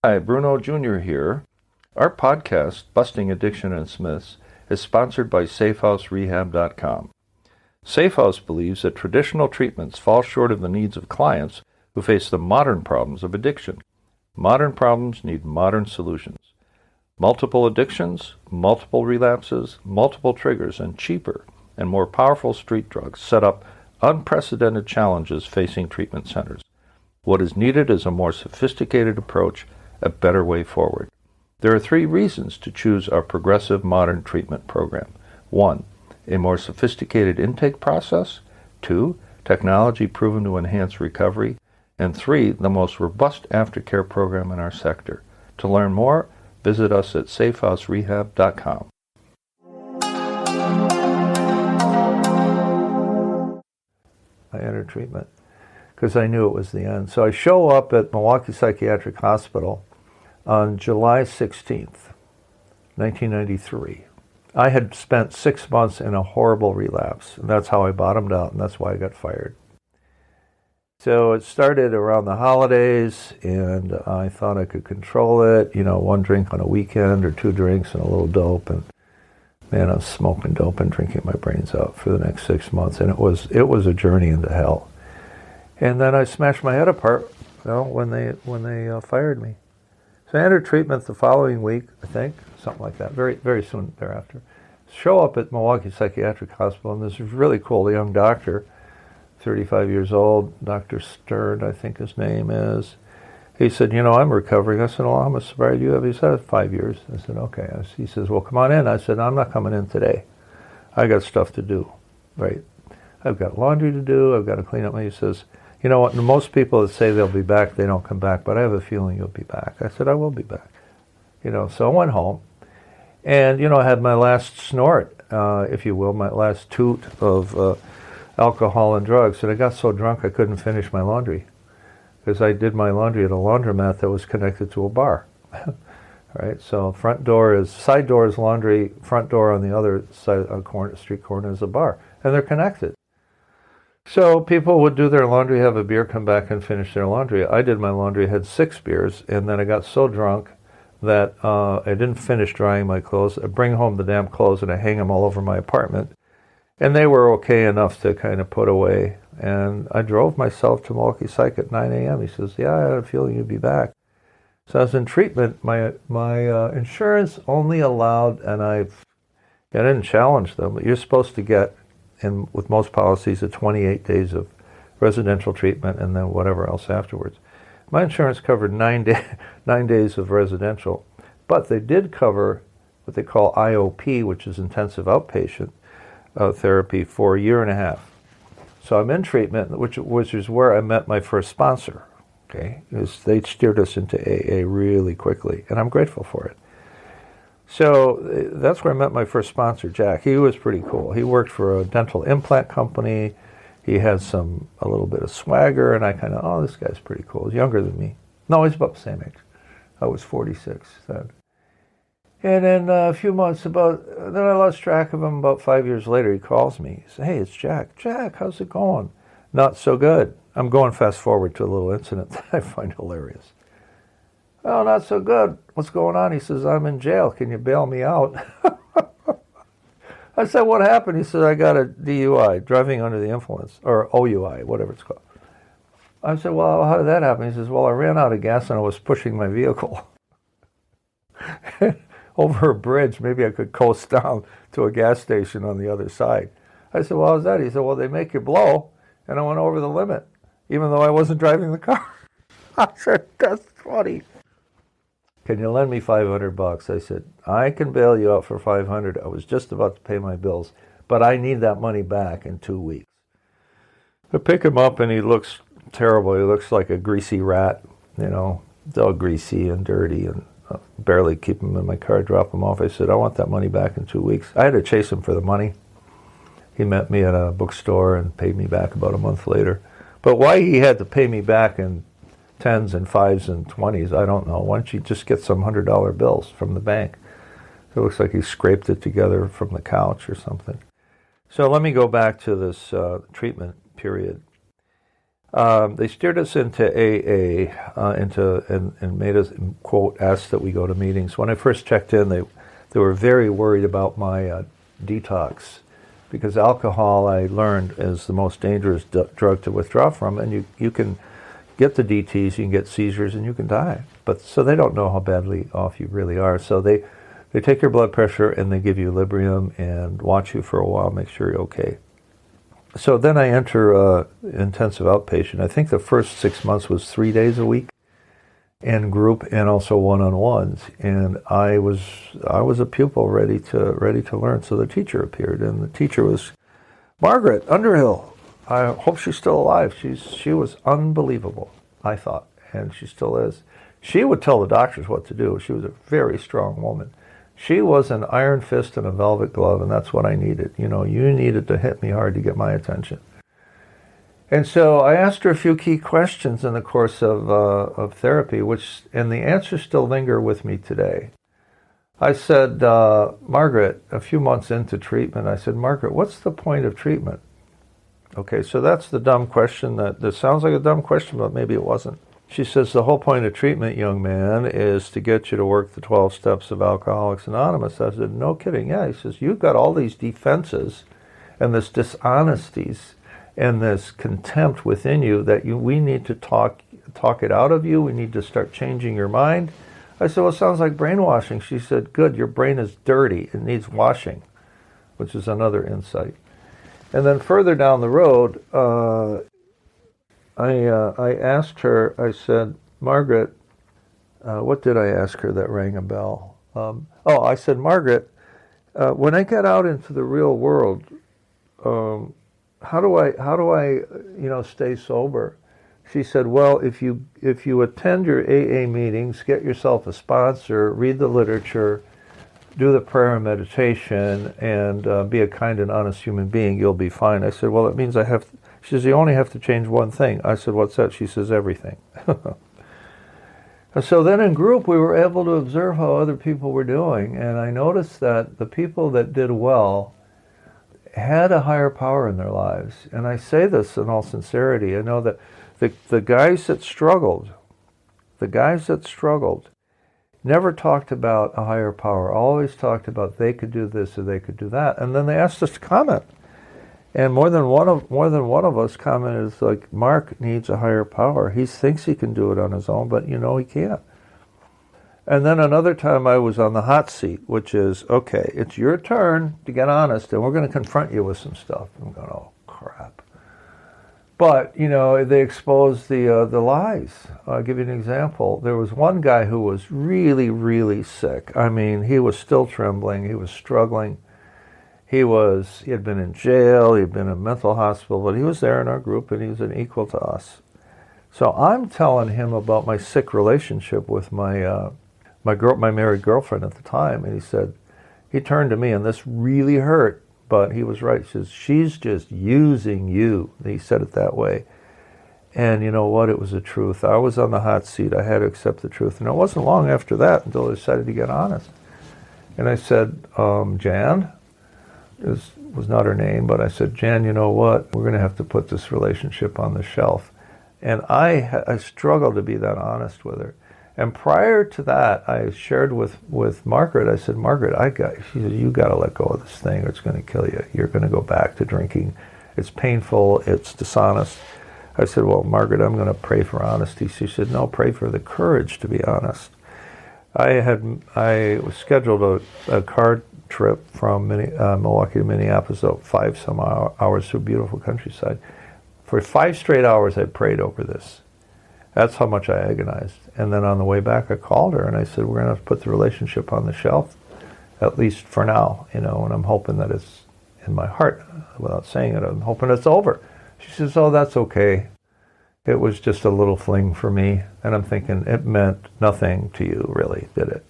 Hi, Bruno Jr. here. Our podcast, Busting Addiction and Smiths, is sponsored by SafeHouseRehab.com. SafeHouse believes that traditional treatments fall short of the needs of clients who face the modern problems of addiction. Modern problems need modern solutions. Multiple addictions, multiple relapses, multiple triggers, and cheaper and more powerful street drugs set up unprecedented challenges facing treatment centers. What is needed is a more sophisticated approach, a better way forward. There are 3 reasons to choose our progressive modern treatment program. 1, a more sophisticated intake process. 2, technology proven to enhance recovery. And 3, the most robust aftercare program in our sector. To learn more, visit us at SafeHouseRehab.com. I entered treatment because I knew it was the end. So I show up at Milwaukee Psychiatric Hospital on July 16th, 1993. I had spent 6 months in a horrible relapse, and that's how I bottomed out, and that's why I got fired. So it started around the holidays, and I thought I could control it, 1 drink on a weekend or 2 drinks and a little dope, and man, I was smoking dope and drinking my brains out for the next 6 months, and it was a journey into hell. And then I smashed my head apart, when they fired me. So I entered treatment the following week, I think, something like that, very, very soon thereafter. Show up at Milwaukee Psychiatric Hospital, and this really cool young doctor, 35 years old, Dr. Stern, I think his name is. He said, I'm recovering. I said, well, how much sobriety do you have? He said, 5 years. I said, okay. He says, well, come on in. I said, I'm not coming in today. I got stuff to do, right? I've got laundry to do. I've got to clean up. He says, you know what, most people that say they'll be back, they don't come back, but I have a feeling you'll be back. I said, I will be back. So I went home, and, I had my last snort, if you will, my last toot of alcohol and drugs, and I got so drunk I couldn't finish my laundry, because I did my laundry at a laundromat that was connected to a bar. Right, so side door is laundry, front door on the other side, street corner is a bar, and they're connected. So people would do their laundry, have a beer, come back and finish their laundry. I did my laundry, had 6 beers, and then I got so drunk that I didn't finish drying my clothes. I bring home the damn clothes and I hang them all over my apartment. And they were okay enough to kind of put away. And I drove myself to Milwaukee Psych at 9 a.m. He says, yeah, I had a feeling you'd be back. So I was in treatment. My insurance only allowed, and I didn't challenge them, but you're supposed to get, and with most policies, 28 days of residential treatment and then whatever else afterwards. My insurance covered 9 days of residential, but they did cover what they call IOP, which is intensive outpatient therapy, for a year and a half. So I'm in treatment, which is where I met my first sponsor. Okay, because they steered us into AA really quickly, and I'm grateful for it. So that's where I met my first sponsor, Jack. He was pretty cool. He worked for a dental implant company. He had a little bit of swagger, and I kind of, this guy's pretty cool. He's younger than me. No, he's about the same age. I was 46 then. And then a few months then I lost track of him. About 5 years later, he calls me. He says, hey, it's Jack. Jack, how's it going? Not so good. I'm going fast forward to a little incident that I find hilarious. Oh, not so good. What's going on? He says, I'm in jail. Can you bail me out? I said, what happened? He said, I got a DUI, driving under the influence, or OUI, whatever it's called. I said, well, how did that happen? He says, well, I ran out of gas and I was pushing my vehicle over a bridge. Maybe I could coast down to a gas station on the other side. I said, well, how's that? He said, well, they make you blow, and I went over the limit, even though I wasn't driving the car. I said, that's funny. Can you lend me $500? I said, I can bail you out for $500. I was just about to pay my bills, but I need that money back in 2 weeks. I pick him up, and he looks terrible. He looks like a greasy rat, It's all greasy and dirty, and barely keep him in my car, drop him off. I said, I want that money back in 2 weeks. I had to chase him for the money. He met me at a bookstore and paid me back about a month later. But why he had to pay me back in 10s and 5s and 20s, I don't know. Why don't you just get some $100 bills from the bank? It looks like he scraped it together from the couch or something. So let me go back to this treatment period. They steered us into AA, and made us, quote, ask that we go to meetings. When I first checked in, they were very worried about my detox, because alcohol, I learned, is the most dangerous drug to withdraw from, and you can get the DTs, you can get seizures, and you can die. But so they don't know how badly off you really are. So they take your blood pressure and they give you Librium and watch you for a while, make sure you're okay. So then I enter intensive outpatient. I think the first 6 months was 3 days a week, and group, and also one-on-ones. And I was a pupil ready to learn. So the teacher appeared, and the teacher was Margaret Underhill. I hope she's still alive. She was unbelievable, I thought, and she still is. She would tell the doctors what to do. She was a very strong woman. She was an iron fist and a velvet glove, and that's what I needed. You needed to hit me hard to get my attention. And so I asked her a few key questions in the course of therapy, and the answers still linger with me today. I said, Margaret, a few months into treatment, I said, Margaret, what's the point of treatment? Okay, so that's the dumb question that sounds like a dumb question, but maybe it wasn't. She says, the whole point of treatment, young man, is to get you to work the 12 steps of Alcoholics Anonymous. I said, no kidding. Yeah, he says, you've got all these defenses and this dishonesties and this contempt within you that we need to talk it out of you. We need to start changing your mind. I said, well, it sounds like brainwashing. She said, good, your brain is dirty. It needs washing, which is another insight. And then further down the road, I asked her, I said, Margaret, what did I ask her that rang a bell? I said, Margaret, when I get out into the real world, how do I stay sober? She said, well, if you attend your AA meetings, get yourself a sponsor, read the literature, do the prayer and meditation, and be a kind and honest human being, you'll be fine. I said, well, it means she says, you only have to change one thing. I said, what's that? She says, everything. So then in group, we were able to observe how other people were doing, and I noticed that the people that did well had a higher power in their lives. And I say this in all sincerity. I know that the guys that struggled never talked about a higher power, always talked about they could do this or they could do that. And then they asked us to comment. And more than one of us commented, it's like, Mark needs a higher power. He thinks he can do it on his own, but he can't. And then another time I was on the hot seat, which is, okay, it's your turn to get honest, and we're going to confront you with some stuff. I'm going, oh, crap. But, they exposed the lies. I'll give you an example. There was one guy who was really, really sick. I mean, he was still trembling. He was struggling. He had been in jail. He had been in a mental hospital, but he was there in our group, and he was an equal to us. So I'm telling him about my sick relationship with my married girlfriend at the time, and he turned to me, and this really hurt. But he was right. He says, she's just using you. He said it that way. And you know what? It was the truth. I was on the hot seat. I had to accept the truth. And it wasn't long after that until I decided to get honest. And I said, Jan, this was not her name, but I said, Jan, you know what? We're going to have to put this relationship on the shelf. And I struggled to be that honest with her. And prior to that, I shared with Margaret, I said, Margaret, she said, you got to let go of this thing or it's going to kill you. You're going to go back to drinking. It's painful. It's dishonest. I said, well, Margaret, I'm going to pray for honesty. She said, no, pray for the courage to be honest. I was scheduled a car trip from Milwaukee to Minneapolis, about 5-some hours through beautiful countryside. For 5 straight hours, I prayed over this. That's how much I agonized. And then on the way back, I called her and I said, we're going to have to put the relationship on the shelf, at least for now, and I'm hoping that it's in my heart. Without saying it, I'm hoping it's over. She says, oh, that's okay. It was just a little fling for me. And I'm thinking, it meant nothing to you, really, did it?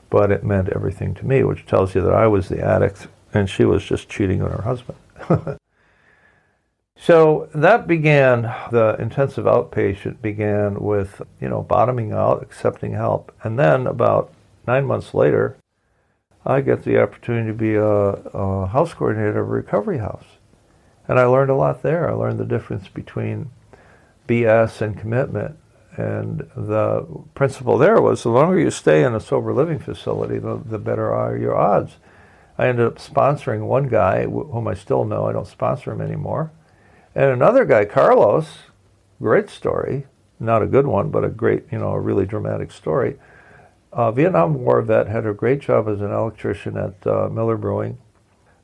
But it meant everything to me, which tells you that I was the addict and she was just cheating on her husband. So that began, the intensive outpatient began with, bottoming out, accepting help. And then about 9 months later, I get the opportunity to be a house coordinator of a recovery house. And I learned a lot there. I learned the difference between BS and commitment. And the principle there was the longer you stay in a sober living facility, the better are your odds. I ended up sponsoring one guy whom I still know. I don't sponsor him anymore. And another guy, Carlos, great story, not a good one, but a great, a really dramatic story. Vietnam War vet, had a great job as an electrician at Miller Brewing,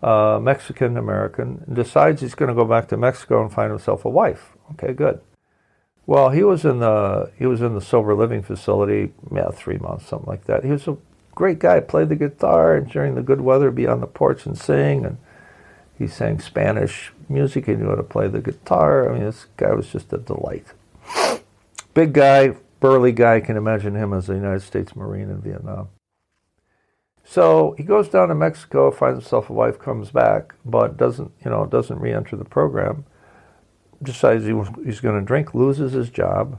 Mexican-American, decides he's going to go back to Mexico and find himself a wife. Okay, good. Well, he was in the sober living facility, 3 months, something like that. He was a great guy, played the guitar, and during the good weather, be on the porch and sing, and he sang Spanish music. He knew how to play the guitar. I mean, this guy was just a delight. Big guy, burly guy. Can imagine him as a United States Marine in Vietnam. So he goes down to Mexico, finds himself a wife, comes back, but doesn't re-enter the program. Decides he's going to drink, loses his job,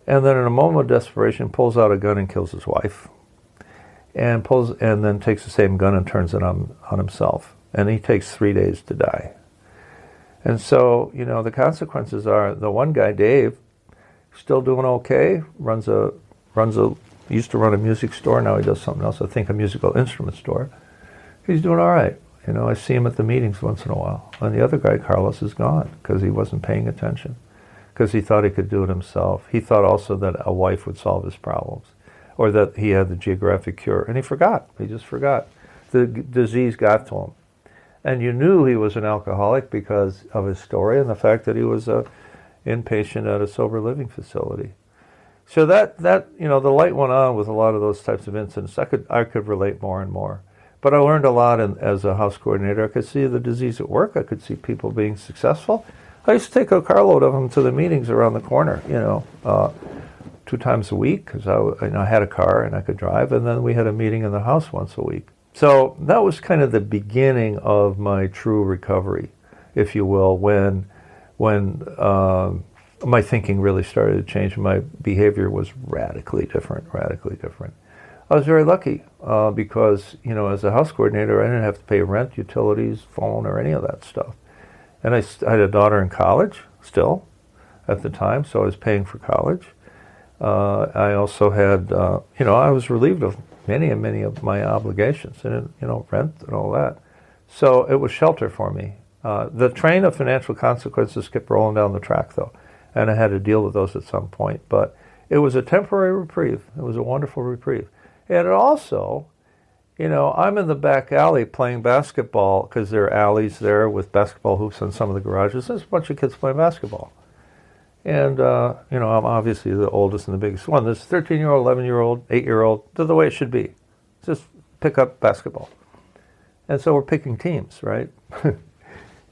and then in a moment of desperation pulls out a gun and kills his wife, and then takes the same gun and turns it on himself. And he takes 3 days to die. And so, the consequences are the one guy, Dave, still doing okay, used to run a music store, now he does something else, I think a musical instrument store. He's doing all right. I see him at the meetings once in a while. And the other guy, Carlos, is gone because he wasn't paying attention, because he thought he could do it himself. He thought also that a wife would solve his problems, or that he had the geographic cure. And he forgot. He just forgot. The disease got to him. And you knew he was an alcoholic because of his story and the fact that he was an inpatient at a sober living facility. So that the light went on with a lot of those types of incidents. I could relate more and more. But I learned a lot as a house coordinator. I could see the disease at work. I could see people being successful. I used to take a carload of them to the meetings around the corner, 2 times a week, because I had a car and I could drive. And then we had a meeting in the house once a week. So that was kind of the beginning of my true recovery, if you will, when my thinking really started to change. My behavior was radically different. I was very lucky because, as a house coordinator, I didn't have to pay rent, utilities, phone, or any of that stuff. And I had a daughter in college still at the time, so I was paying for college. I also had, I was relieved of many of my obligations, and, rent and all that. So it was shelter for me. The train of financial consequences kept rolling down the track, though, and I had to deal with those at some point. But it was a temporary reprieve. It was a wonderful reprieve. And it also, I'm in the back alley playing basketball, because there are alleys there with basketball hoops in some of the garages. There's a bunch of kids playing basketball. And, I'm obviously the oldest and the biggest one. There's 13-year-old, 11-year-old, 8-year-old. They're the way it should be. Just pick up basketball. And so we're picking teams, right?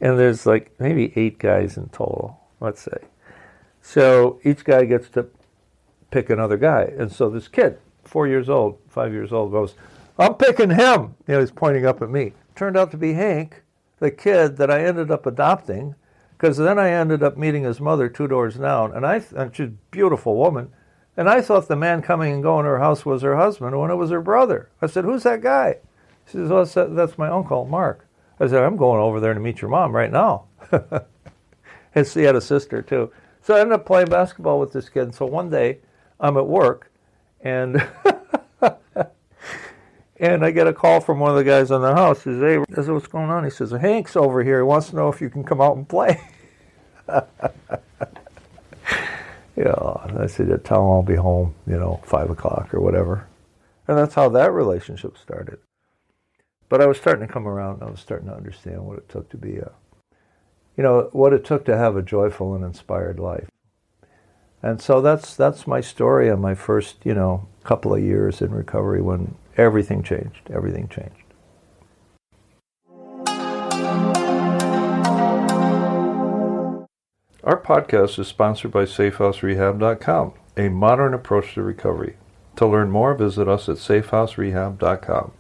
And there's like maybe 8 guys in total, let's say. So each guy gets to pick another guy. And so this kid, 4 years old, 5 years old, goes, "I'm picking him." He's pointing up at me. Turned out to be Hank, the kid that I ended up adopting, because then I ended up meeting his mother 2 doors down, and she's a beautiful woman, and I thought the man coming and going to her house was her husband when it was her brother. I said, "Who's that guy?" She says, "Well, that's my uncle, Mark." I said, "I'm going over there to meet your mom right now." And she had a sister, too. So I ended up playing basketball with this kid, and so one day I'm at work, and and I get a call from one of the guys in the house. He says, "Hey," I said, "What's going on?" He says, "Hank's over here. He wants to know if you can come out and play." I said, "Tell him I'll be home, 5 o'clock or whatever." And that's how that relationship started. But I was starting to come around. I was starting to understand what it took to be what it took to have a joyful and inspired life. And so that's my story on my first, couple of years in recovery, when everything changed. Our podcast is sponsored by SafeHouseRehab.com, a modern approach to recovery. To learn more, visit us at SafeHouseRehab.com.